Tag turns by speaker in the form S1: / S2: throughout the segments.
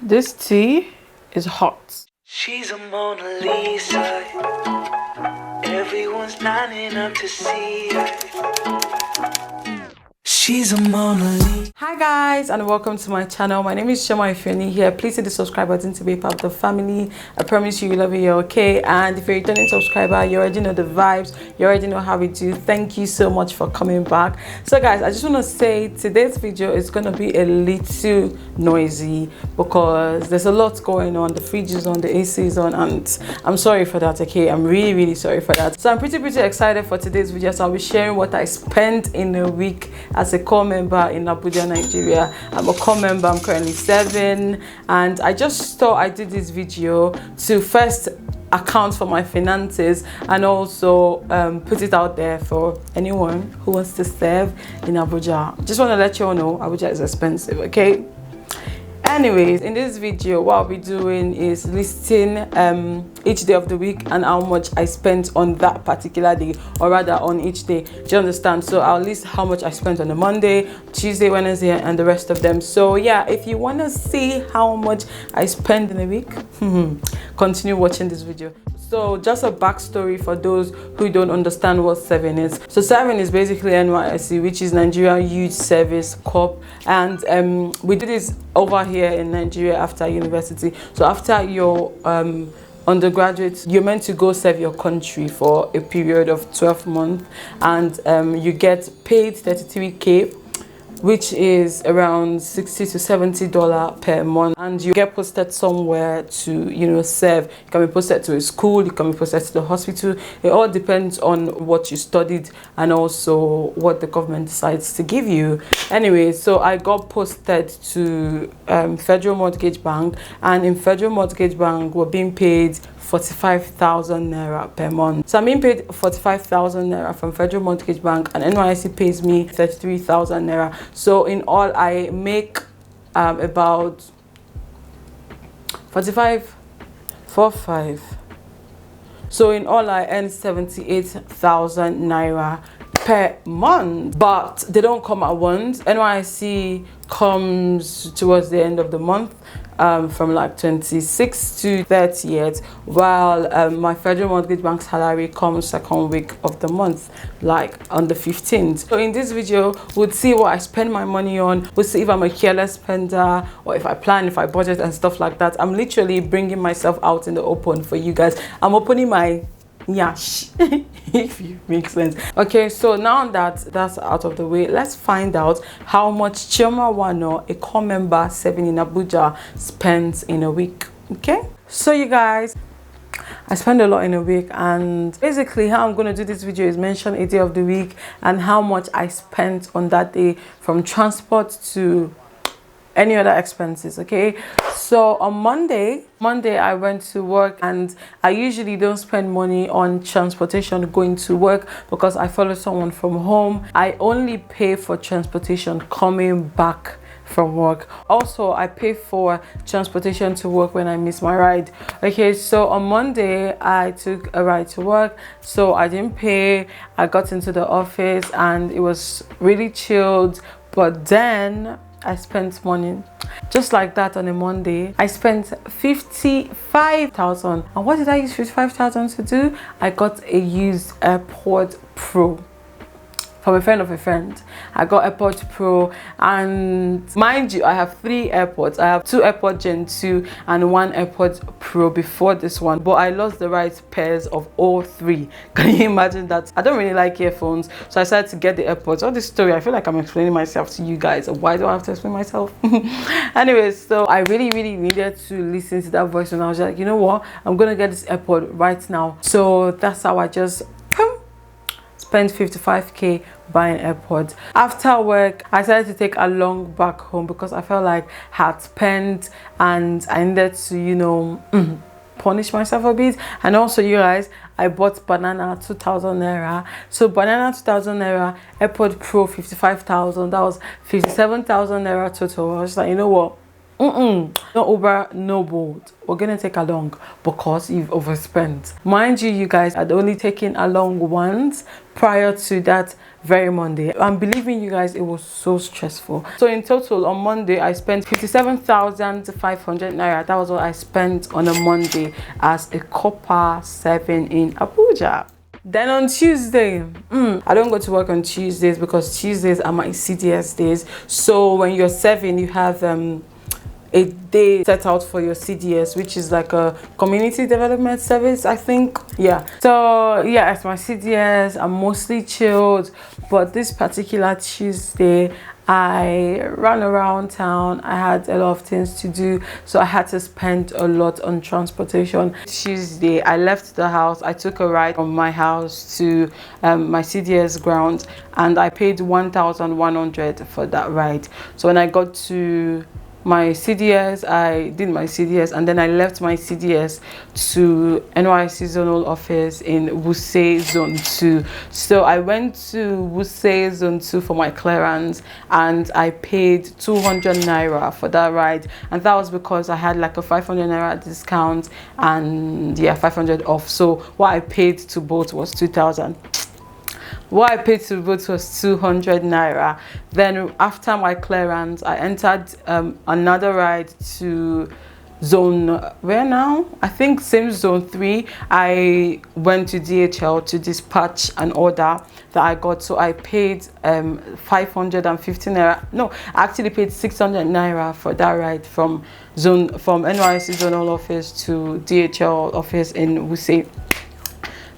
S1: This tea is hot.
S2: She's a Mona Lisa. Everyone's lining up to see her. She's a Mona Lisa.
S1: Hi guys, and welcome to my channel. My name is Chiomanwano. If you're new here, please hit the subscribe button to be a part of the family. I promise you love it, you're okay. And if you're a returning subscriber, you already know the vibes, you already know how we do. Thank you so much for coming back. So guys, I just want to say today's video is going to be a little noisy because there's a lot going on. The fridge is on, the AC is on, and I'm sorry for that, okay? I'm really sorry for that. So I'm pretty excited for today's video. So I'll be sharing what I spent in a week as a core member in Abuja, Nigeria. I'm a core member, I'm currently 7, and I just thought I did this video to first account for my finances and also put it out there for anyone who wants to serve in Abuja. Just want to let you all know Abuja is expensive, okay? Anyways, in this video what I'll be doing is listing each day of the week and how much I spent on that particular day, or rather on each day. Do you understand? So I'll list how much I spent on a Monday, Tuesday, Wednesday, and the rest of them. So yeah, if you want to see how much I spend in a week, continue watching this video. So just a backstory for those who don't understand what 7 is. So 7 is basically NYSC, which is Nigerian Youth Service Corp, and we do this over here in Nigeria after university. So after your undergraduate, you're meant to go serve your country for a period of 12 months, and you get paid 33k, which is around $60 to $70 per month, and you get posted somewhere to, you know, serve. You can be posted to a school, you can be posted to the hospital. It all depends on what you studied and also what the government decides to give you. Anyway, so I got posted to Federal Mortgage Bank, and in Federal Mortgage Bank we're being paid 45,000 naira per month. So I'm being paid 45,000 naira from Federal Mortgage Bank, and NYSC pays me 33,000 naira. So in all I make about 45. So in all I earn 78,000 naira per month, but they don't come at once. NYSC comes towards the end of the month, from like 26th to 30th, while my Federal Mortgage Bank salary comes second week of the month, like on the 15th. So in this video we'll see what I spend my money on. We'll see if I'm a careless spender, or if I plan, if I budget and stuff like that. I'm literally bringing myself out in the open for you guys. I'm opening my yash, if you make sense. Okay, so now that that's out of the way, let's find out how much chiomanwano, a core member serving in Abuja, spends in a week. Okay, so you guys, I spend a lot in a week, and basically how I'm going to do this video is mention a day of the week and how much I spent on that day, from transport to any other expenses. Okay, so on Monday I went to work, and I usually don't spend money on transportation going to work because I follow someone from home. I only pay for transportation coming back from work. Also I pay for transportation to work when I miss my ride. Okay, so on Monday I took a ride to work, so I didn't pay. I got into the office and it was really chilled, but then I spent money just like that on a Monday. I spent 55,000. And what did I use 55,000 to do? I got a used AirPod Pro from a friend of a friend. I got AirPods Pro, and mind you, I have 3 AirPods. I have 2 AirPods Gen 2 and 1 AirPods Pro before this one, but I lost the right pairs of all 3. Can you imagine that? I don't really like earphones, so I decided to get the AirPods. All this story, I feel like I'm explaining myself to you guys. Why do I have to explain myself? Anyways, so I really needed to listen to that voice, and I was like, you know what, I'm gonna get this AirPod right now. So that's how I just spent 55k buying AirPods. After work I decided to take a long back home because I felt like I had spent and I needed to, you know, punish myself a bit. And also, you guys, I bought banana 2,000 naira. So banana 2,000 naira, AirPod Pro 55,000. That was 57,000 naira total. I was like, you know what, No Uber, no Bolt. We're gonna take along because you've overspent. Mind you, you guys had only taken along once prior to that very Monday. I'm believing you guys, it was so stressful. So in total on Monday I spent 57,500 naira. That was what I spent on a Monday as a Corper 7 in Abuja. Then on Tuesday, I don't go to work on Tuesdays because Tuesdays are my CDS days. So when you're 7, you have a day set out for your CDS, which is like a community development service, I think. Yeah. So yeah, it's my CDS. I'm mostly chilled, but this particular Tuesday, I ran around town. I had a lot of things to do, so I had to spend a lot on transportation. Tuesday, I left the house. I took a ride from my house to my CDS ground, and I paid 1,100 for that ride. So when I got to my CDS, I did my CDS, and then I left my CDS to NYC zonal office in Wuse Zone 2. So I went to Wuse Zone 2 for my clearance, and I paid 200 naira for that ride, and that was because I had like a 500 naira discount, and yeah, 500 off. So what I paid to both was 2,000. What I paid to both was 200 naira. Then after my clearance, I entered another ride to zone, where now? I think same zone 3. I went to DHL to dispatch an order that I got. So I paid 550 naira. No, I actually paid 600 naira for that ride from NYC zonal office to DHL office in Wuse.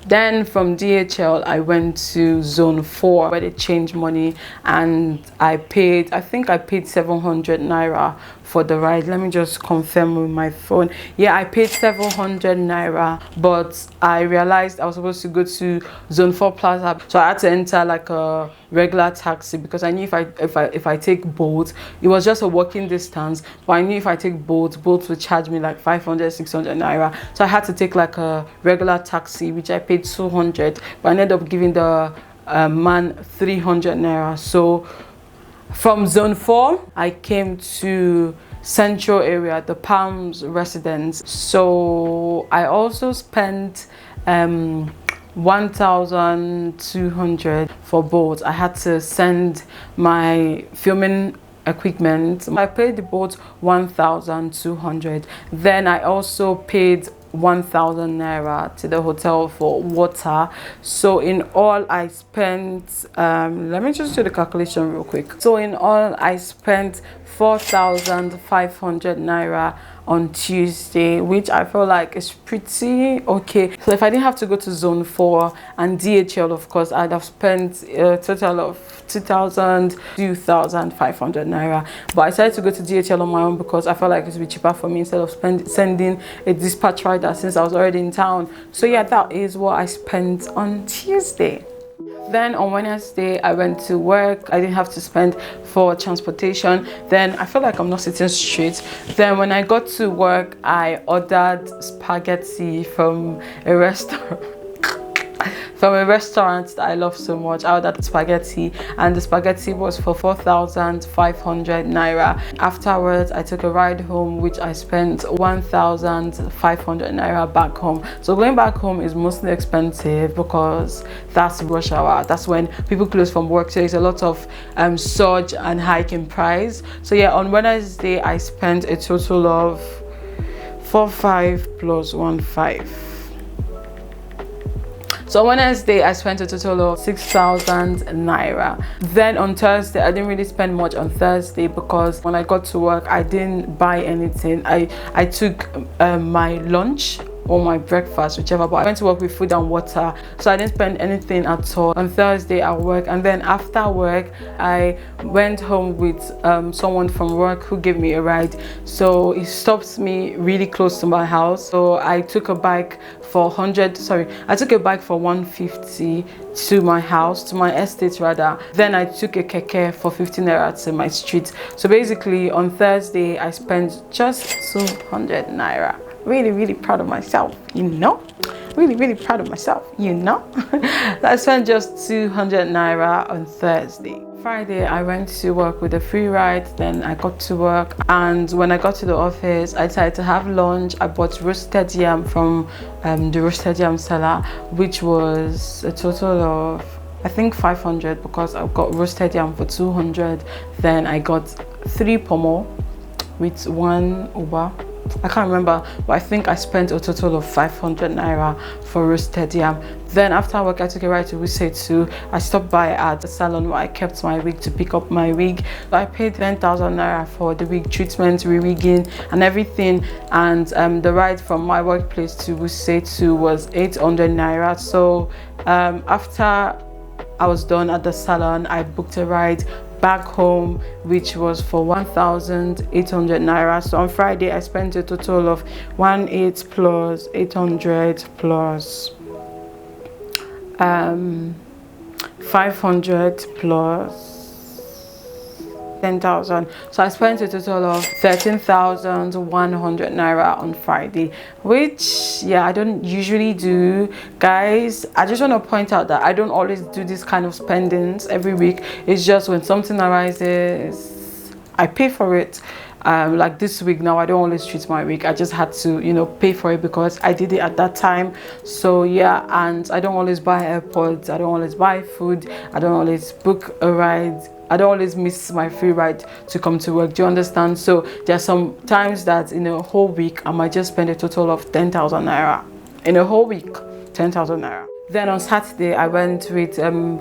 S1: Then from DHL, I went to zone 4 where they changed money, and I think I paid 700 naira for the ride. Let me just confirm with my phone. Yeah, I paid 700 naira, but I realized I was supposed to go to zone 4 plaza, so I had to enter like a regular taxi because I knew if I take Bolt, it was just a walking distance, but I knew if I take Bolt would charge me like 500-600 naira. So I had to take like a regular taxi, which I paid 200, but I ended up giving the man 300 naira. So from zone 4, I came to central area, the Palms residence. So I also spent 1,200 for both. I had to send my filming equipment. I paid the boat 1,200. Then I also paid 1,000 naira to the hotel for water. So in all I spent let me just do the calculation real quick. So in all I spent 4,500 naira on Tuesday, which I feel like is pretty okay. So if I didn't have to go to zone 4 and DHL, of course, I'd have spent a total of 2,500 naira. But I decided to go to DHL on my own because I felt like it would be cheaper for me instead of sending a dispatch rider since I was already in town. So yeah, that is what I spent on Tuesday. Then on Wednesday, I went to work. I didn't have to spend for transportation. Then I feel like I'm not sitting straight. Then when I got to work, I ordered spaghetti from a restaurant. From a restaurant that I love so much. I ordered spaghetti, and the spaghetti was for 4,500 naira. Afterwards, I took a ride home, which I spent 1,500 naira back home. So going back home is mostly expensive because that's rush hour. That's when people close from work. So there's a lot of surge and hike in price. So yeah, on Wednesday, I spent a total of 4,500 plus 1,500. So on Wednesday, I spent a total of 6,000 naira. Then on Thursday, I didn't really spend much on Thursday because when I got to work, I didn't buy anything. I took my lunch or my breakfast, whichever, but I went to work with food and water, so I didn't spend anything at all on Thursday at work. And then after work, I went home with someone from work who gave me a ride. So it stopped me really close to my house, so I took a bike for 150 to my house, to my estate rather. Then I took a keke for 15 naira to my street. So basically on Thursday, I spent just 200 naira. Really proud of myself, you know. Really proud of myself, you know. I spent just 200 naira on Thursday. Friday, I went to work with a free ride. Then I got to work, and when I got to the office, I decided to have lunch. I bought roasted yam from the roasted yam seller, which was a total of, I think, 500, because I got roasted yam for 200. Then I got 3 pomo with 1 uba. I can't remember, but I think I spent a total of 500 naira for roasted yam. Then after work, I took a ride to Wuse. I stopped by at the salon where I kept my wig to pick up my wig. So I paid 10,000 naira for the wig treatment, re-wigging and everything. And the ride from my workplace to Wuse was 800 naira. So after I was done at the salon, I booked a ride back home, which was for 1,800 naira. So on Friday, I spent a total of 18 plus 800 plus 500 plus 10,000. So I spent a total of 13,100 naira on Friday, which, yeah, I don't usually do, guys. I just want to point out that I don't always do this kind of spendings every week. It's just when something arises, I pay for it. Like this week now, I don't always treat my week. I just had to, you know, pay for it because I did it at that time. So yeah, and I don't always buy AirPods, I don't always buy food, I don't always book a ride, I don't always miss my free ride to come to work. Do you understand? So there are some times that in a whole week I might just spend a total of 10,000 naira. In a whole week, 10,000 naira. Then on Saturday, I went with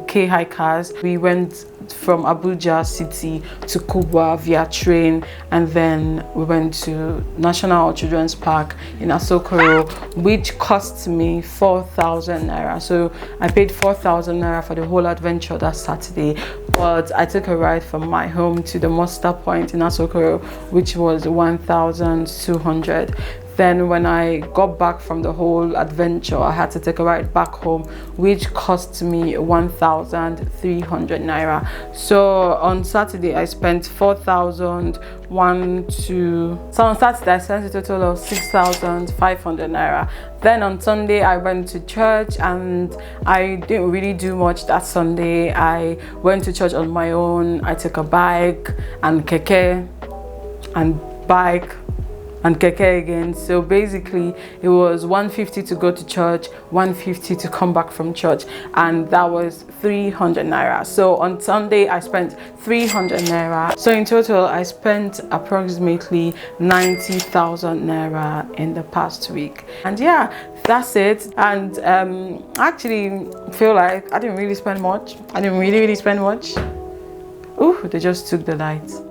S1: K hikers. We went from Abuja city to Corper via train, and then we went to National Children's Park in Asokoro, which cost me 4,000 naira. So I paid 4,000 naira for the whole adventure that Saturday, but I took a ride from my home to the muster point in Asokoro, which was 1,200. Then when I got back from the whole adventure, I had to take a ride back home, which cost me 1,300 naira. So on Saturday, I spent 4,000. So on Saturday, I spent a total of 6,500 naira. Then on Sunday, I went to church, and I didn't really do much that Sunday. I went to church on my own. I took a bike and keke and bike and keke again. So basically it was 150 to go to church, 150 to come back from church, and that was 300 naira. So on Sunday I spent 300 naira. So in total I spent approximately 90,000 naira in the past week. And yeah, that's it. And I actually feel like I didn't really spend much. I didn't really spend much. Ooh, they just took the lights.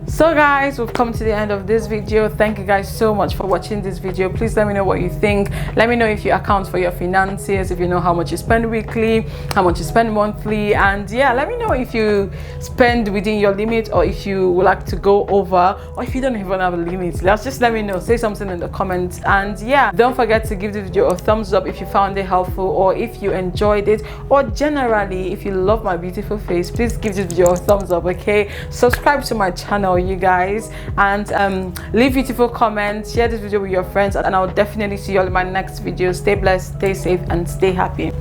S1: So guys, we've come to the end of this video. Thank you guys so much for watching this video. Please let me know what you think. Let me know if you account for your finances, if you know how much you spend weekly, how much you spend monthly, and yeah, let me know if you spend within your limit, or if you would like to go over, or if you don't even have a limit. Just let me know. Say something in the comments. And yeah, don't forget to give the video a thumbs up if you found it helpful, or if you enjoyed it, or generally if you love my beautiful face, please give this video a thumbs up. Okay, subscribe to my channel, you guys, and leave beautiful comments, share this video with your friends, and I'll definitely see you all in my next video. Stay blessed, stay safe, and stay happy.